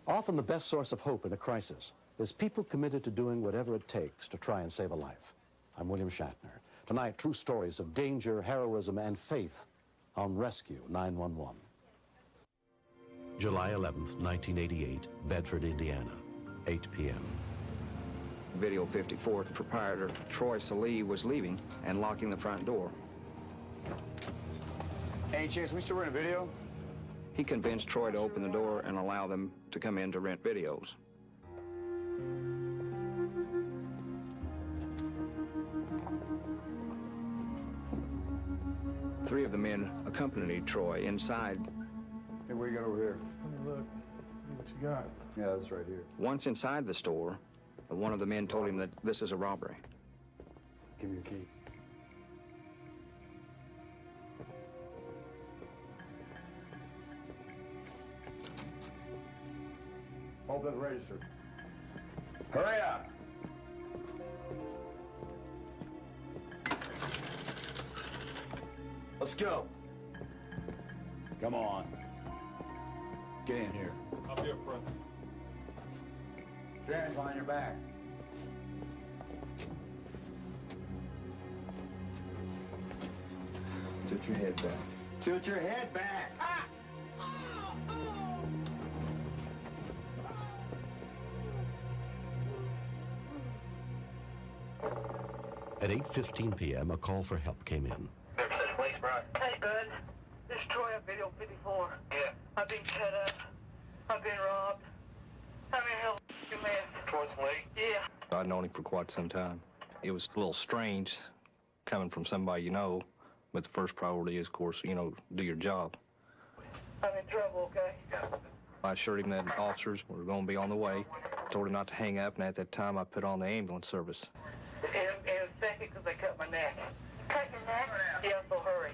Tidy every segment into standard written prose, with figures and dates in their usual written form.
Often the best source of hope in a crisis is people committed to doing whatever it takes to try and save a life. I'm William Shatner. Tonight, true stories of danger, heroism, and faith on Rescue 911. July 11th, 1988, Bedford, Indiana, 8 p.m. Video 54, proprietor Troy Salee was leaving and locking the front door. Any chance we still run a video? He convinced Troy to open the door and allow them to come in to rent videos. Three of the men accompanied Troy inside. Hey, what you got over here? Look, see what you got. Yeah, that's right here. Once inside the store, one of the men told him that this is a robbery. Give me your keys. Open the register. Hurry up! Let's go. Come on. Get in here. I'll be up front. Put your hands behind your back. Tilt your head back. Tilt your head back! Ah! At 8:15 p.m., a call for help came in. Hey, bud. This is Troy at Video 54. Yeah. I've been cut up. I've been robbed. How many hell you man? Troy Salee? Yeah. I'd known him for quite some time. It was a little strange coming from somebody you know, but the first priority is, of course, you know, do your job. I'm in trouble, okay? I assured him that officers were going to be on the way, told him not to hang up, and at that time I put on the ambulance service. In a second, because they cut my neck. Cut your neck? Yeah, so hurry.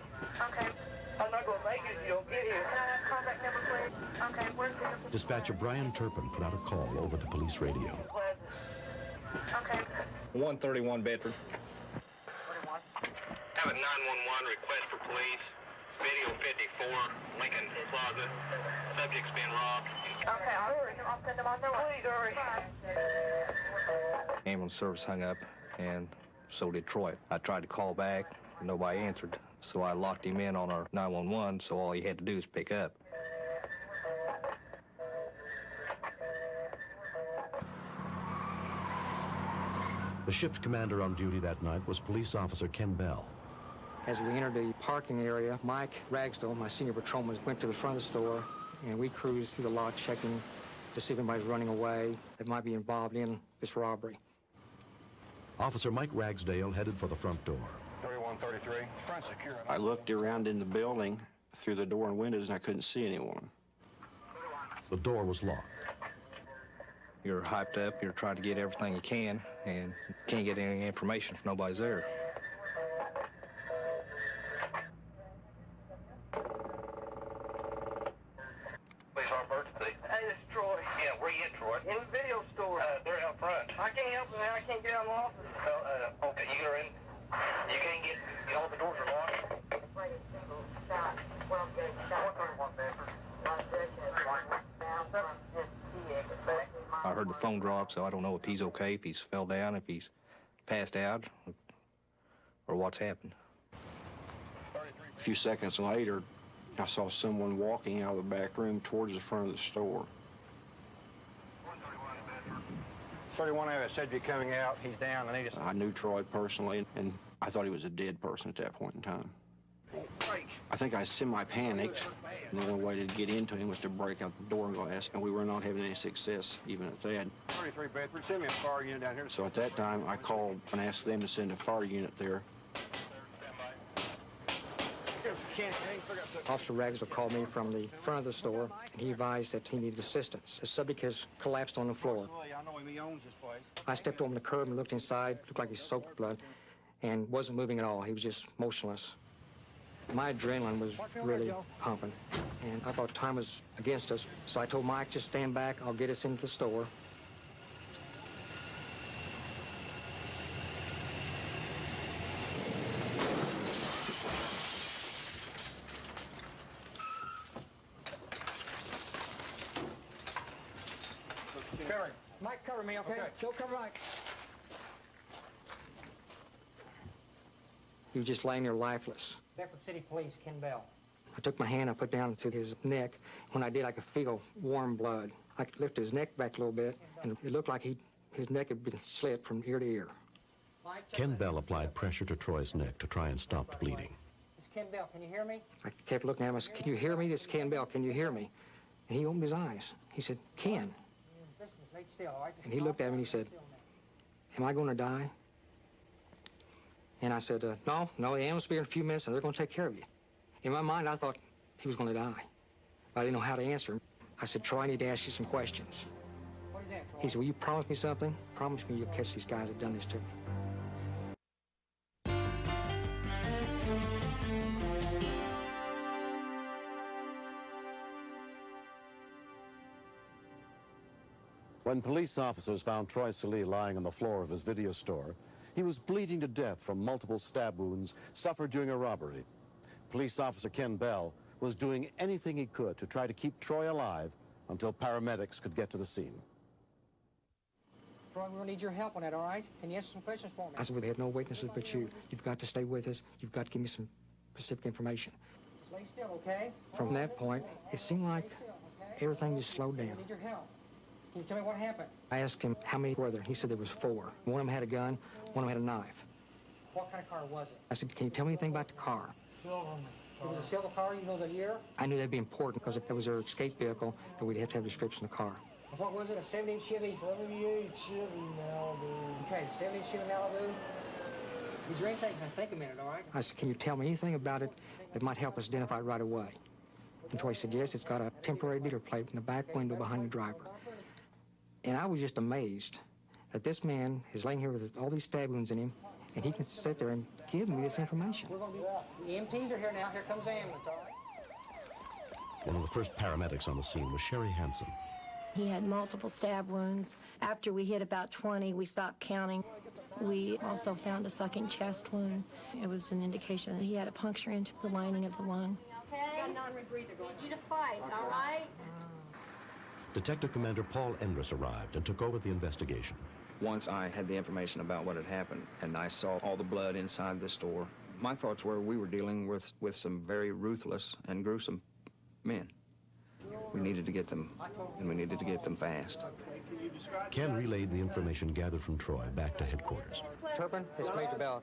Okay. I'm not going to make it if you don't get here. Can I have contact number, please? Okay, where's the number? Dispatcher Brian Turpin put out a call over the police radio. Okay. 131 Bedford. 21. Have a 911 request for police. Video 54, Lincoln Plaza. Subject's been robbed. Okay, I'll send them on their way. Please hurry. Ambulance service hung up, and so did Troy. I tried to call back, nobody answered, so I locked him in on our 911, so all he had to do was pick up. The shift commander on duty that night was police officer Ken Bell. As we entered the parking area, Mike Ragsdale, my senior patrolman, went to the front of the store, and we cruised through the lot checking to see if anybody's running away that might be involved in this robbery. Officer Mike Ragsdale headed for the front door. 3133. Front secure. I looked around in the building through the door and windows, and I couldn't see anyone. The door was locked. You're hyped up, you're trying to get everything you can, and you can't get any information if nobody's there. Please, our emergency. Hey, this is Troy. Yeah, where you at, Troy? In the video store. They're out front. I can't help it, man. I can't get out of the office. Okay, you're in. You can't get all the doors are locked. Play a single shot. Well, get shot. 131 Bedford. I heard the phone drop, so I don't know if he's okay, if he's fell down, if he's passed out, or what's happened. A few seconds later, I saw someone walking out of the back room towards the front of the store. 131 Bedford. 31 I said you're coming out. He's down. I need to... I knew Troy personally, and I thought he was a dead person at that point in time. I think I semi-panicked, and the only way to get into him was to break out the door glass, and we were not having any success even at that. 33 Bedford. Send me a fire unit down here. So at that time, I called and asked them to send a fire unit there. Officer Ragsdale called me from the front of the store, and he advised that he needed assistance. The subject has collapsed on the floor. I know him. He owns this place. I stepped over the curb and looked inside, looked like he soaked blood, and wasn't moving at all. He was just motionless. My adrenaline was really pumping, and I thought time was against us, so I told Mike, just stand back, I'll get us into the store. Cover. Mike, cover me, okay? Joe, cover Mike. He was just laying there lifeless. Bedford City Police, Ken Bell. I took my hand, I put down to his neck. When I did, I could feel warm blood. I could lift his neck back a little bit, and it looked like his neck had been slit from ear to ear. Ken Bell applied pressure to Troy's neck to try and stop the bleeding. This is Ken Bell, can you hear me? I kept looking at him, I said, can you hear me? This is Ken Bell, can you hear me? And he opened his eyes. He said, Ken. And he looked at me and he said, am I going to die? And I said, no, the ambulance will be in a few minutes and they're going to take care of you. In my mind, I thought he was going to die. But I didn't know how to answer him. I said, Troy, I need to ask you some questions. What is that, Troy? He said, will you promise me something? Promise me you'll catch these guys that done this to me. When police officers found Troy Salee lying on the floor of his video store, he was bleeding to death from multiple stab wounds suffered during a robbery. Police officer Ken Bell was doing anything he could to try to keep Troy alive until paramedics could get to the scene. Troy, we're going to need your help on that, all right? Can you answer some questions for me? I said, we have no witnesses but you. You've got to stay with us. You've got to give me some specific information. Stay still, okay? From that point, it seemed like everything just slowed down. I need your help. Can you tell me what happened? I asked him how many were there. He said there was 4. One of them had a gun, one of them had a knife. What kind of car was it? I said, can you tell me anything about the car? Silver. It was a silver car, you know the year? I knew that'd be important because if that was their escape vehicle, then we'd have to have a description of the car. What was it, a 78 Chevy? 78 Chevy Malibu. Okay, 78 Chevy Malibu. Is there anything, think a minute, all right? I said, can you tell me anything about it that might help us identify it right away? And Troy said, yes, it's got a temporary dealer plate in the back window behind the driver. And I was just amazed that this man is laying here with all these stab wounds in him, and he can sit there and give me this information. The EMTs are here now. Here comes the ambulance, all right? One of the first paramedics on the scene was Sherry Hansen. He had multiple stab wounds. After we hit about 20, we stopped counting. We also found a sucking chest wound. It was an indication that he had a puncture into the lining of the lung. Okay? Got non-rebreather. Need you to fight, all right? Detective Commander Paul Endress arrived and took over the investigation. Once I had the information about what had happened and I saw all the blood inside the store, my thoughts were we were dealing with some very ruthless and gruesome men. We needed to get them, and we needed to get them fast. Ken relayed the information gathered from Troy back to headquarters. Turpin, it's Major Bell.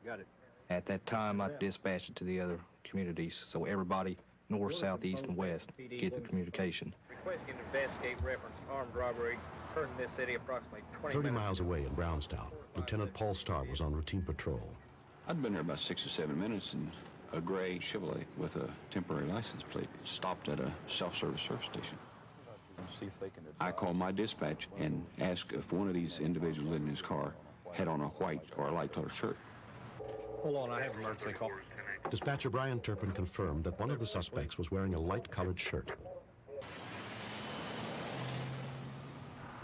Got it. At that time, I dispatched it to the other communities, so everybody, north, south, east, and west, get the communication. Requesting to investigate reference armed robbery occurred in this city approximately 20 30 minutes. miles away in Brownstown, Lieutenant Paul Starr was on routine patrol. I'd been there about 6 or 7 minutes, and a gray Chevrolet with a temporary license plate stopped at a self-service service station. I called my dispatch and asked if one of these individuals in his car had on a white or a light-colored shirt. Hold on, I have an emergency call. Dispatcher Brian Turpin confirmed that one of the suspects was wearing a light-colored shirt.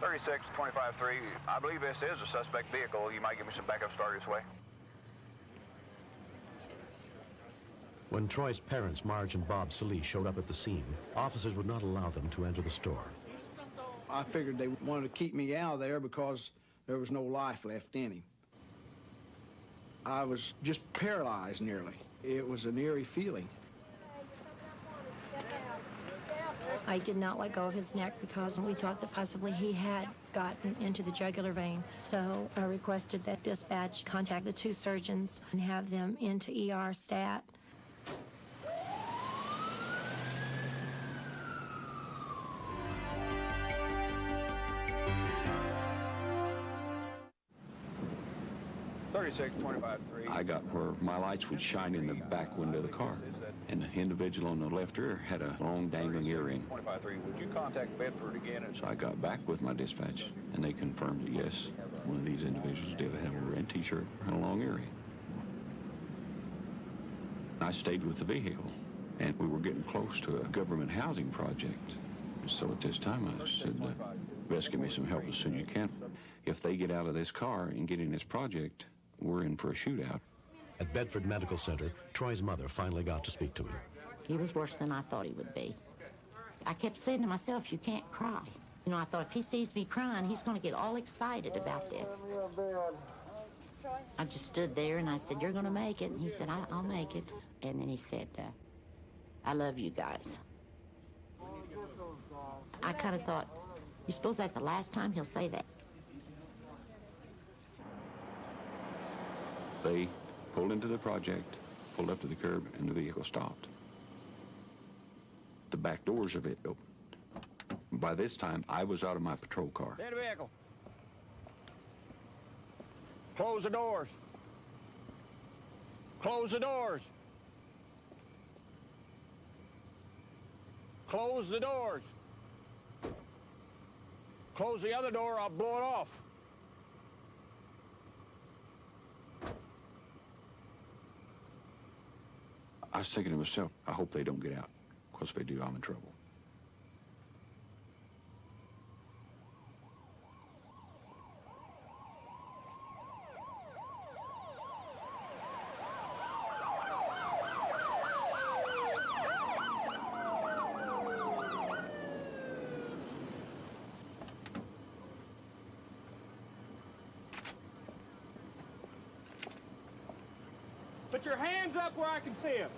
36-25-3, I believe this is a suspect vehicle. You might give me some backup start this way. When Troy's parents, Marge and Bob Salee, showed up at the scene, officers would not allow them to enter the store. I figured they wanted to keep me out of there because there was no life left in him. I was just paralyzed nearly. It was an eerie feeling. I did not let go of his neck because we thought that possibly he had gotten into the jugular vein. So I requested that dispatch contact the 2 surgeons and have them into ER stat. I got where my lights would shine in the back window of the car, and the individual on the left ear had a long dangling earring. 25-3, would you contact Bedford again? So I got back with my dispatch, and they confirmed that yes, one of these individuals did have a red T-shirt and a long earring. I stayed with the vehicle, and we were getting close to a government housing project. So at this time I said, best give me some help as soon as you can. If they get out of this car and get in this project, we're in for a shootout. At Bedford Medical Center, Troy's mother finally got to speak to him. He was worse than I thought he would be. I kept saying to myself, you can't cry. You know, I thought if he sees me crying, he's going to get all excited about this. I just stood there and I said, "You're going to make it." And he said, I'll make it. And then he said, "I love you guys." I kind of thought, you suppose that's the last time he'll say that? They pulled into the project, pulled up to the curb, and the vehicle stopped. The back doors of it opened. By this time, I was out of my patrol car. Stay in the vehicle. Close the doors. Close the doors. Close the doors. Close the other door, I'll blow it off. I was thinking to myself, I hope they don't get out, because if they do, I'm in trouble. Put your hands up where I can see them.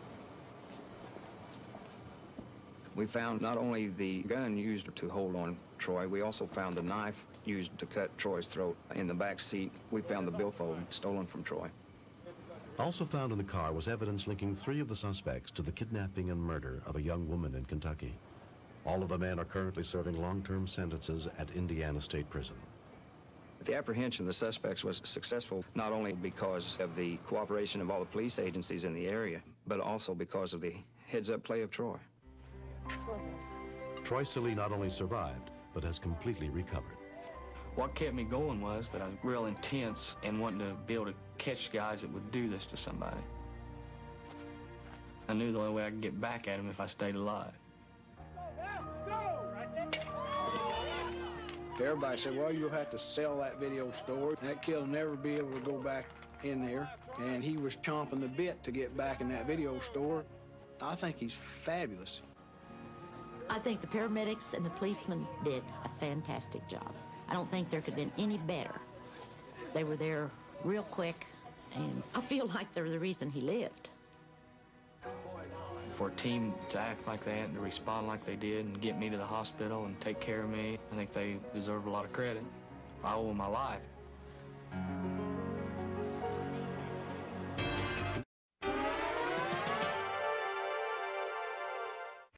We found not only the gun used to hold on Troy, we also found the knife used to cut Troy's throat. In the back seat, we found the billfold stolen from Troy. Also found in the car was evidence linking 3 of the suspects to the kidnapping and murder of a young woman in Kentucky. All of the men are currently serving long-term sentences at Indiana State Prison. The apprehension of the suspects was successful not only because of the cooperation of all the police agencies in the area, but also because of the heads-up play of Troy. Troy Silly not only survived, but has completely recovered. What kept me going was that I was real intense and wanting to be able to catch guys that would do this to somebody. I knew the only way I could get back at them if I stayed alive. Everybody said, well, you'll have to sell that video store. That kid will never be able to go back in there. And he was chomping the bit to get back in that video store. I think he's fabulous. I think the paramedics and the policemen did a fantastic job. I don't think there could have been any better. They were there real quick, and I feel like they're the reason he lived. For a team to act like that and to respond like they did and get me to the hospital and take care of me, I think they deserve a lot of credit. I owe them my life.